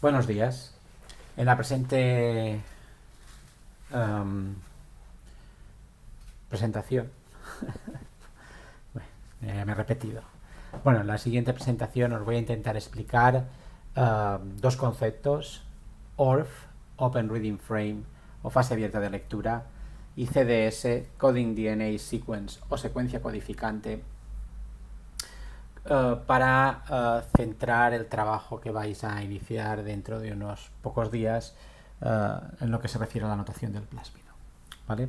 Buenos días. En la presente presentación, me he repetido. Bueno, en la siguiente presentación os voy a intentar explicar dos conceptos: ORF, Open Reading Frame o fase abierta de lectura, y CDS, Coding DNA Sequence o secuencia codificante, para centrar el trabajo que vais a iniciar dentro de unos pocos días en lo que se refiere a la notación del plásmido, ¿vale?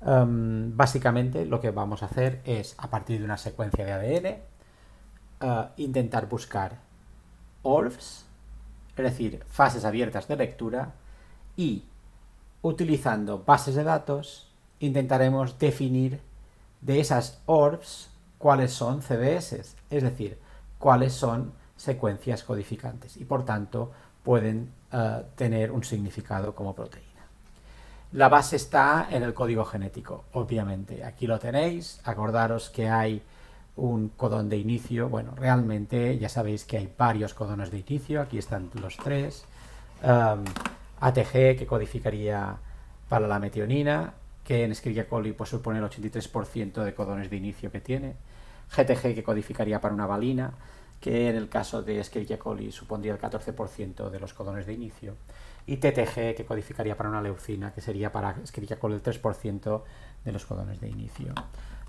Básicamente lo que vamos a hacer es, a partir de una secuencia de ADN, intentar buscar ORFs, es decir, fases abiertas de lectura, y utilizando bases de datos intentaremos definir de esas ORFs cuáles son CDS, es decir, cuáles son secuencias codificantes y por tanto pueden tener un significado como proteína. La base está en el código genético, obviamente. Aquí lo tenéis. Acordaros que hay un codón de inicio. Bueno, realmente ya sabéis que hay varios codones de inicio. Aquí están los tres. ATG, que codificaría para la metionina, que en Escherichia coli pues supone el 83% de codones de inicio que tiene. GTG, que codificaría para una valina, que en el caso de Escherichia coli supondría el 14% de los codones de inicio. Y TTG, que codificaría para una leucina, que sería para Escherichia coli el 3% de los codones de inicio.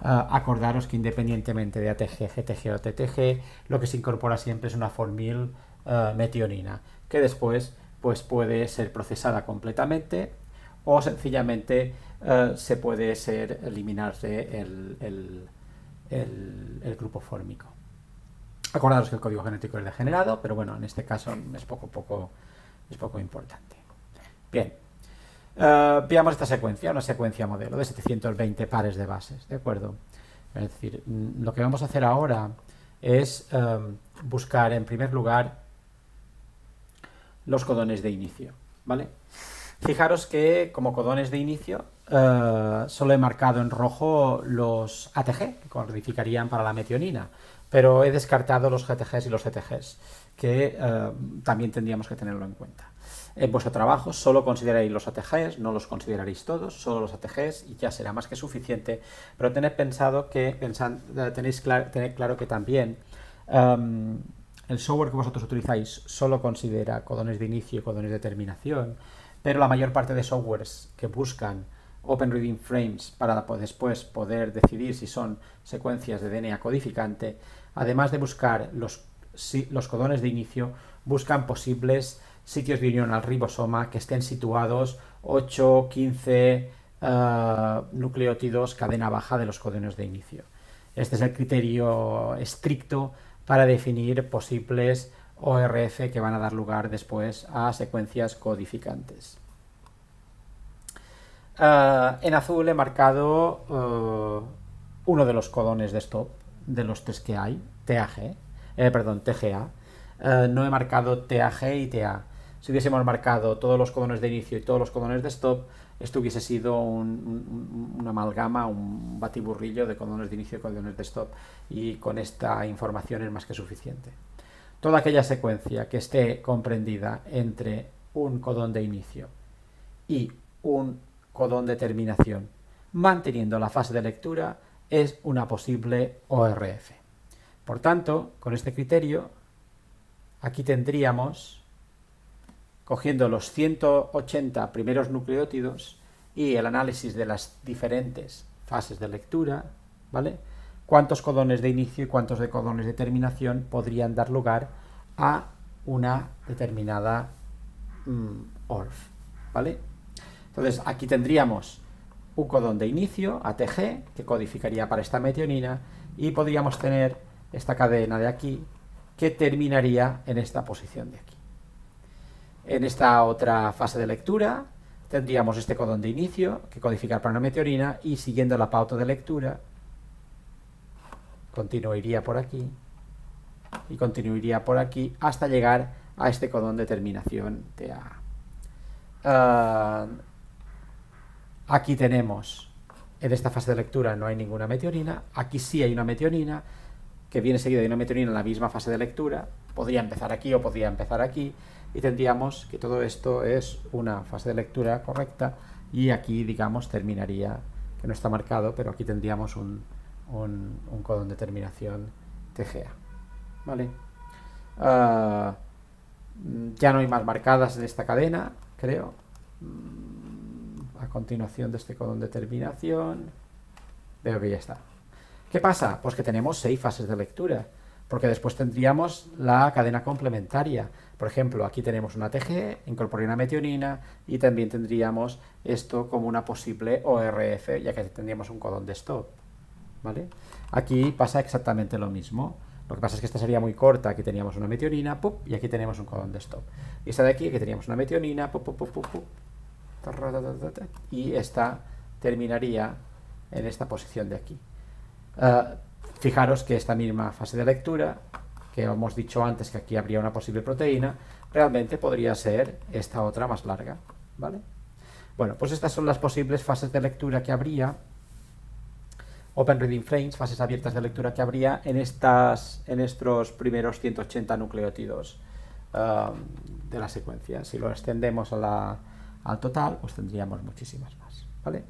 Acordaros que independientemente de ATG, GTG o TTG, lo que se incorpora siempre es una formil metionina, que después pues puede ser procesada completamente o sencillamente se puede eliminarse el grupo fórmico. Acordaros que el código genético es degenerado, pero bueno, en este caso es poco importante. Bien, veamos esta secuencia, una secuencia modelo de 720 pares de bases, ¿de acuerdo? Es decir, lo que vamos a hacer ahora es buscar en primer lugar los codones de inicio, ¿vale? Fijaros que como codones de inicio solo he marcado en rojo los ATG, que codificarían para la metionina, pero he descartado los GTGs y los CTGs, que también tendríamos que tenerlo en cuenta. En vuestro trabajo solo consideraréis los ATGs, no los consideraréis todos, solo los ATGs, y ya será más que suficiente, pero tened claro que también el software que vosotros utilizáis solo considera codones de inicio y codones de terminación, pero la mayor parte de softwares que buscan Open Reading Frames para después poder decidir si son secuencias de DNA codificante, además de buscar los codones de inicio, buscan posibles sitios de unión al ribosoma que estén situados 8, 15 nucleótidos cadena baja de los codones de inicio. Este es el criterio estricto para definir posibles ORF que van a dar lugar después a secuencias codificantes. En azul he marcado uno de los codones de stop, de los tres que hay, TGA. No he marcado TAG y TA. Si hubiésemos marcado todos los codones de inicio y todos los codones de stop, esto hubiese sido una amalgama, un batiburrillo de codones de inicio y codones de stop, y con esta información es más que suficiente. Toda aquella secuencia que esté comprendida entre un codón de inicio y un codón de terminación, manteniendo la fase de lectura, es una posible ORF. Por tanto, con este criterio, aquí tendríamos, cogiendo los 180 primeros nucleótidos y el análisis de las diferentes fases de lectura, ¿vale?, cuántos codones de inicio y cuántos de codones de terminación podrían dar lugar a una determinada ORF, ¿vale? Entonces aquí tendríamos un codón de inicio, ATG, que codificaría para esta metionina, y podríamos tener esta cadena de aquí que terminaría en esta posición de aquí. En esta otra fase de lectura tendríamos este codón de inicio que codificar para una metionina, y siguiendo la pauta de lectura continuaría por aquí y continuaría por aquí hasta llegar a este codón de terminación TA. Aquí tenemos, en esta fase de lectura no hay ninguna metionina, aquí sí hay una metionina que viene seguida de una metionina en la misma fase de lectura, podría empezar aquí o podría empezar aquí, y tendríamos que todo esto es una fase de lectura correcta, y aquí, digamos, terminaría, que no está marcado, pero aquí tendríamos un codón de terminación TGA. ¿Vale? Ya no hay más marcadas en esta cadena, creo. A continuación de este codón de terminación, veo que ya está. ¿Qué pasa? Pues que tenemos 6 fases de lectura, porque después tendríamos la cadena complementaria. Por ejemplo, aquí tenemos una TG, incorporé una metionina, y también tendríamos esto como una posible ORF, ya que tendríamos un codón de stop. ¿Vale? Aquí pasa exactamente lo mismo. Lo que pasa es que esta sería muy corta, aquí teníamos una metionina, ¡pup! Y aquí tenemos un codón de stop. Y esta de aquí teníamos una metionina, ¡pup, pup, pup, pup, pup! Y esta terminaría en esta posición de aquí. Fijaros que esta misma fase de lectura, que hemos dicho antes que aquí habría una posible proteína, realmente podría ser esta otra más larga, ¿vale? Bueno, pues estas son las posibles fases de lectura que habría, Open Reading Frames, fases abiertas de lectura que habría en estos primeros 180 nucleótidos de la secuencia. Si lo extendemos al total, pues tendríamos muchísimas más, ¿vale?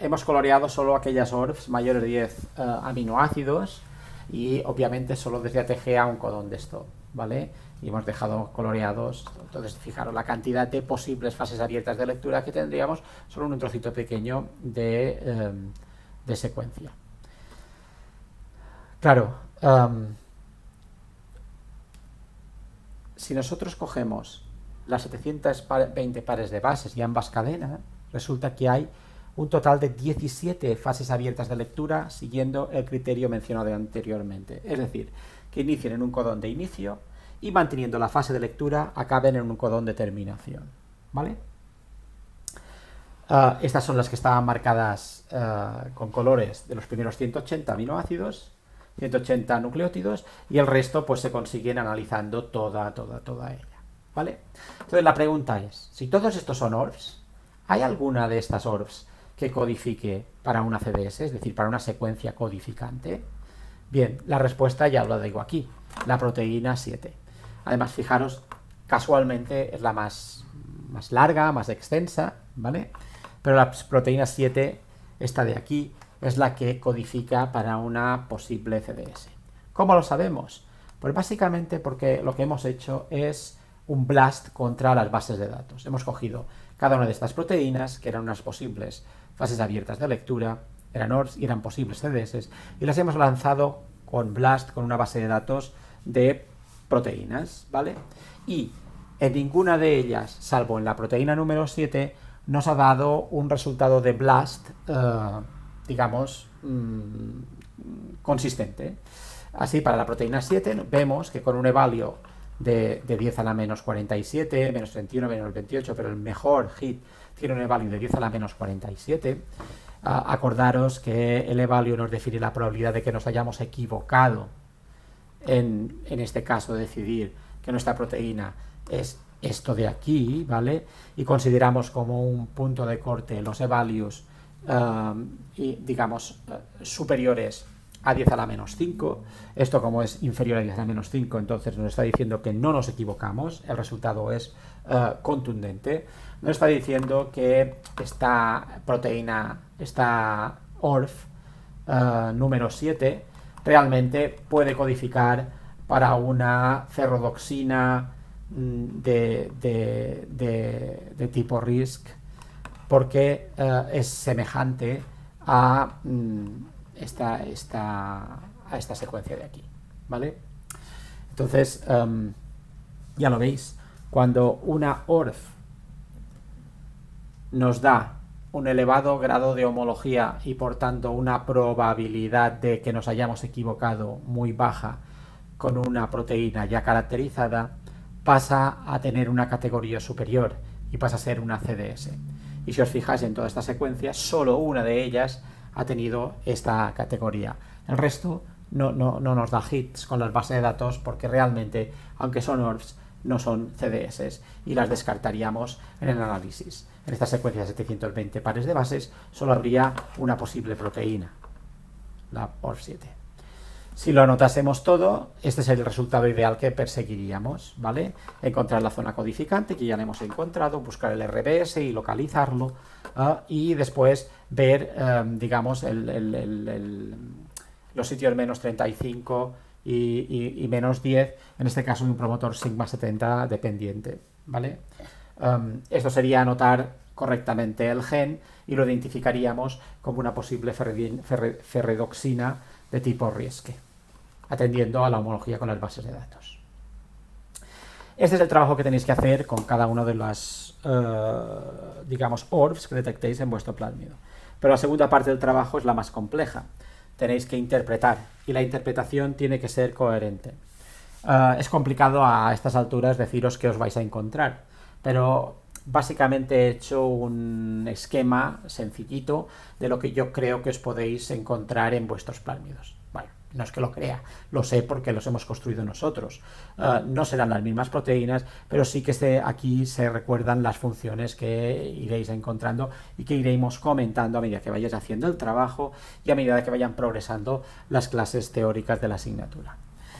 Hemos coloreado solo aquellas ORFs mayores de 10 aminoácidos, y obviamente solo desde ATG a un codón de stop, ¿vale? Y hemos dejado coloreados. Entonces, fijaros la cantidad de posibles fases abiertas de lectura que tendríamos solo en un trocito pequeño de secuencia. Claro, si nosotros cogemos las 720 pares de bases y ambas cadenas, resulta que hay un total de 17 fases abiertas de lectura siguiendo el criterio mencionado anteriormente. Es decir, que inicien en un codón de inicio y, manteniendo la fase de lectura, acaben en un codón de terminación, ¿vale? Estas son las que estaban marcadas con colores de los primeros 180 aminoácidos, 180 nucleótidos, y el resto pues se consiguen analizando toda ella, ¿vale? Entonces la pregunta es, si todos estos son ORFs, ¿hay alguna de estas ORFs que codifique para una CDS, es decir, para una secuencia codificante? Bien, la respuesta ya lo digo aquí, la proteína 7. Además, fijaros, casualmente es la más larga, más extensa, ¿vale? Pero la proteína 7, esta de aquí, es la que codifica para una posible CDS. ¿Cómo lo sabemos? Pues básicamente porque lo que hemos hecho es un blast contra las bases de datos. Hemos cogido cada una de estas proteínas, que eran unas posibles fases abiertas de lectura, eran ORFs y eran posibles CDS, y las hemos lanzado con blast, con una base de datos de proteínas, ¿vale? Y en ninguna de ellas, salvo en la proteína número 7, nos ha dado un resultado de blast, digamos, consistente. Así, para la proteína 7 vemos que con un evalio de 10 a la menos 47, menos 31, menos 28, pero el mejor hit tiene un evalio de 10 a la menos 47. Acordaros que el evalio nos define la probabilidad de que nos hayamos equivocado en este caso, decidir que nuestra proteína es esto de aquí, ¿vale? Y consideramos como un punto de corte los evalues y, digamos, superiores a 10 a la menos 5. Esto, como es inferior a 10 a la menos 5, entonces nos está diciendo que no nos equivocamos, el resultado es contundente. Nos está diciendo que esta proteína, esta ORF número 7, realmente puede codificar para una ferrodoxina de tipo RISC, porque es semejante a esta secuencia de aquí, ¿vale? Entonces, ya lo veis, cuando una ORF nos da un elevado grado de homología y por tanto una probabilidad de que nos hayamos equivocado muy baja con una proteína ya caracterizada, pasa a tener una categoría superior y pasa a ser una CDS. Y si os fijáis en toda esta secuencia, solo una de ellas ha tenido esta categoría. El resto no nos da hits con las bases de datos, porque realmente, aunque son ORFs, no son CDS y las descartaríamos en el análisis. En esta secuencia de 720 pares de bases solo habría una posible proteína, la ORF7. Si lo anotásemos todo, este es el resultado ideal que perseguiríamos, ¿vale? Encontrar la zona codificante, que ya la hemos encontrado, buscar el RBS y localizarlo, y después ver, digamos, los sitios menos 35 y menos 10, en este caso de un promotor sigma 70 dependiente, ¿vale? Esto sería anotar correctamente el gen y lo identificaríamos como una posible ferredoxina de tipo Rieske, atendiendo a la homología con las bases de datos. Este es el trabajo que tenéis que hacer con cada uno de las, digamos, ORFs que detectéis en vuestro plásmido. Pero la segunda parte del trabajo es la más compleja. Tenéis que interpretar, y la interpretación tiene que ser coherente. Es complicado a estas alturas deciros qué os vais a encontrar, pero básicamente he hecho un esquema sencillito de lo que yo creo que os podéis encontrar en vuestros plásmidos. Bueno, no es que lo crea, lo sé porque los hemos construido nosotros. No serán las mismas proteínas, pero sí que aquí se recuerdan las funciones que iréis encontrando y que iremos comentando a medida que vayáis haciendo el trabajo y a medida que vayan progresando las clases teóricas de la asignatura.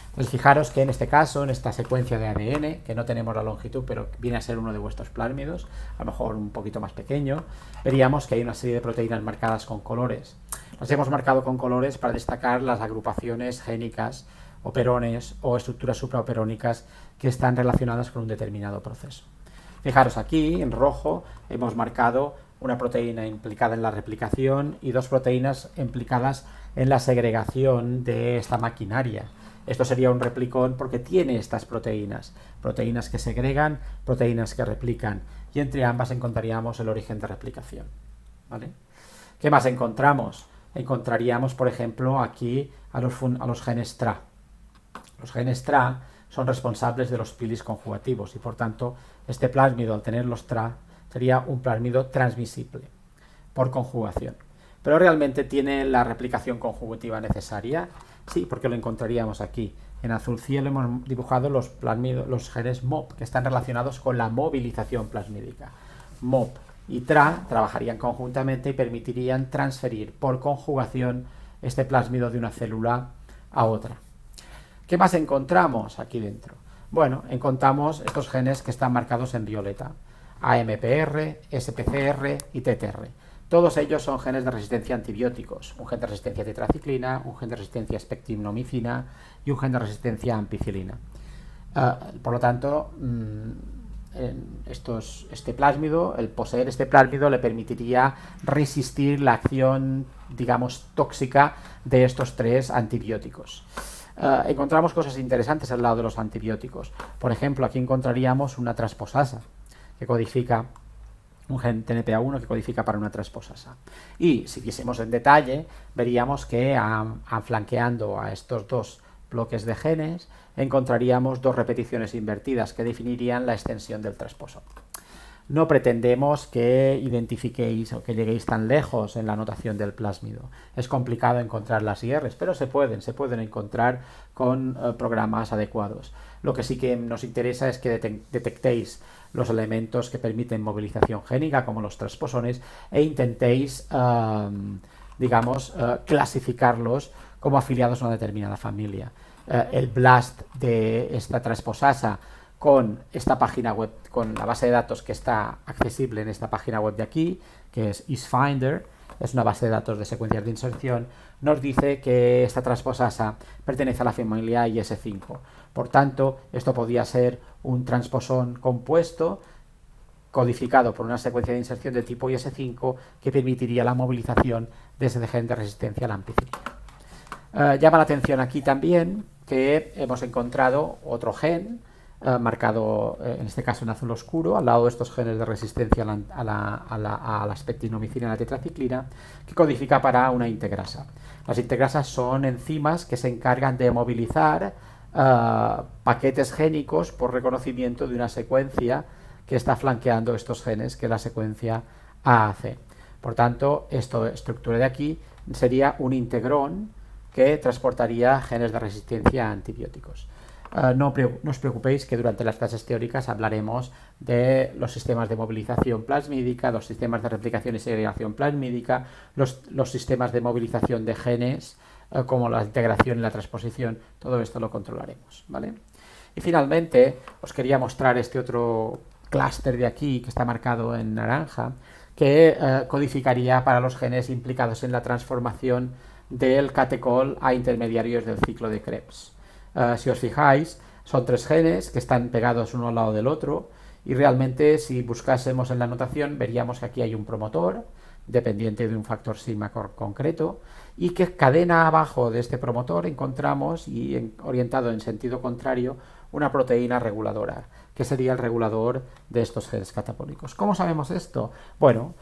Entonces fijaros que en este caso, en esta secuencia de ADN, que no tenemos la longitud, pero viene a ser uno de vuestros plásmidos, a lo mejor un poquito más pequeño, veríamos que hay una serie de proteínas marcadas con colores. Las hemos marcado con colores para destacar las agrupaciones génicas, operones o estructuras supraoperónicas que están relacionadas con un determinado proceso. Fijaros aquí, en rojo, hemos marcado una proteína implicada en la replicación y dos proteínas implicadas en la segregación de esta maquinaria. Esto sería un replicón porque tiene estas proteínas que segregan, proteínas que replican, y entre ambas encontraríamos el origen de replicación, ¿vale? ¿Qué más encontramos? Encontraríamos, por ejemplo, aquí a los genes TRA. Los genes TRA son responsables de los pilis conjugativos y, por tanto, este plásmido, al tener los TRA, sería un plásmido transmisible por conjugación. ¿Pero realmente tiene la replicación conjugativa necesaria? Sí, porque lo encontraríamos aquí. En azul cielo hemos dibujado los genes MOP, que están relacionados con la movilización plasmídica. MOP y TRA trabajarían conjuntamente y permitirían transferir por conjugación este plásmido de una célula a otra. ¿Qué más encontramos aquí dentro? Bueno, encontramos estos genes que están marcados en violeta: AMPR, SPCR y TTR. Todos ellos son genes de resistencia a antibióticos, un gen de resistencia a tetraciclina, un gen de resistencia a spectimnomicina y un gen de resistencia a ampicilina. Por lo tanto, este plásmido, el poseer este plásmido le permitiría resistir la acción, digamos, tóxica de estos tres antibióticos. Encontramos cosas interesantes al lado de los antibióticos. Por ejemplo, aquí encontraríamos una transposasa que codifica un gen TNPA1 que codifica para una transposasa. Y si viésemos en detalle, veríamos que flanqueando a estos dos bloques de genes, encontraríamos dos repeticiones invertidas que definirían la extensión del transposón. No pretendemos que identifiquéis o que lleguéis tan lejos en la anotación del plásmido. Es complicado encontrar las IRs, pero se pueden encontrar con programas adecuados. Lo que sí que nos interesa es que detectéis los elementos que permiten movilización génica, como los transposones, e intentéis, clasificarlos como afiliados a una determinada familia. El BLAST de esta transposasa con esta página web, con la base de datos que está accesible en esta página web de aquí, que es ISFinder, es una base de datos de secuencias de inserción, nos dice que esta transposasa pertenece a la familia IS5. Por tanto, esto podría ser un transposón compuesto codificado por una secuencia de inserción de tipo IS5 que permitiría la movilización de ese gen de resistencia a la ampicilina. Llama la atención aquí también que hemos encontrado otro gen marcado, en este caso en azul oscuro, al lado de estos genes de resistencia a la spectinomicina y a la tetraciclina, que codifica para una integrasa. Las integrasas son enzimas que se encargan de movilizar paquetes génicos por reconocimiento de una secuencia que está flanqueando estos genes, que es la secuencia AAC. Por tanto, esta estructura de aquí sería un integrón que transportaría genes de resistencia a antibióticos. No os preocupéis que durante las clases teóricas hablaremos de los sistemas de movilización plasmídica, los sistemas de replicación y segregación plasmídica, los sistemas de movilización de genes como la integración y la transposición, todo esto lo controlaremos, ¿vale? Y finalmente os quería mostrar este otro clúster de aquí que está marcado en naranja, que codificaría para los genes implicados en la transformación del catecol a intermediarios del ciclo de Krebs. Si os fijáis, son 3 genes que están pegados uno al lado del otro, y realmente si buscásemos en la notación veríamos que aquí hay un promotor dependiente de un factor sigma concreto, y que cadena abajo de este promotor encontramos, y orientado en sentido contrario, una proteína reguladora, que sería el regulador de estos genes catabólicos. ¿Cómo sabemos esto? Bueno,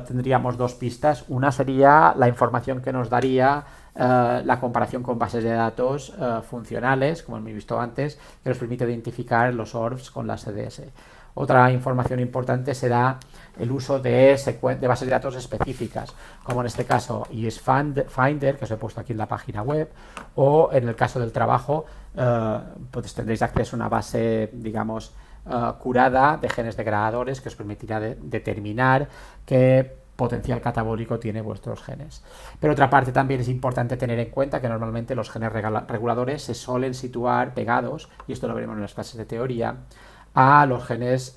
tendríamos 2 pistas. Una sería la información que nos daría la comparación con bases de datos funcionales, como hemos visto antes, que nos permite identificar los ORFs con las CDS. Otra información importante será el uso de bases de datos específicas, como en este caso ESFinder, que os he puesto aquí en la página web, o en el caso del trabajo, pues tendréis acceso a una base, digamos, curada de genes degradadores que os permitirá determinar qué potencial catabólico tiene vuestros genes. Pero otra parte también es importante tener en cuenta que normalmente los genes reguladores se suelen situar pegados, y esto lo veremos en las clases de teoría, a los genes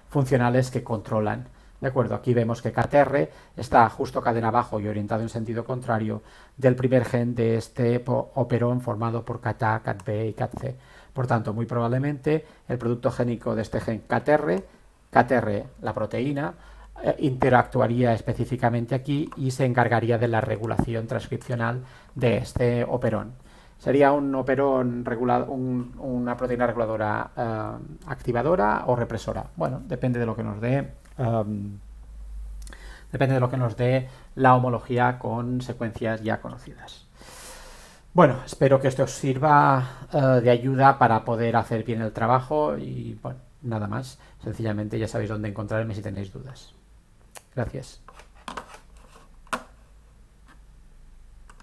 funcionales que controlan. ¿De acuerdo? Aquí vemos que CATR está justo cadena abajo y orientado en sentido contrario del primer gen de este operón formado por CAT-A, CAT-B y CAT-C. Por tanto, muy probablemente el producto génico de este gen CATR, la proteína, interactuaría específicamente aquí y se encargaría de la regulación transcripcional de este operón. ¿Sería un operón una proteína reguladora activadora o represora? Bueno, depende de lo que nos dé la homología con secuencias ya conocidas. Bueno, espero que esto os sirva de ayuda para poder hacer bien el trabajo, y bueno, nada más. Sencillamente ya sabéis dónde encontrarme si tenéis dudas. Gracias.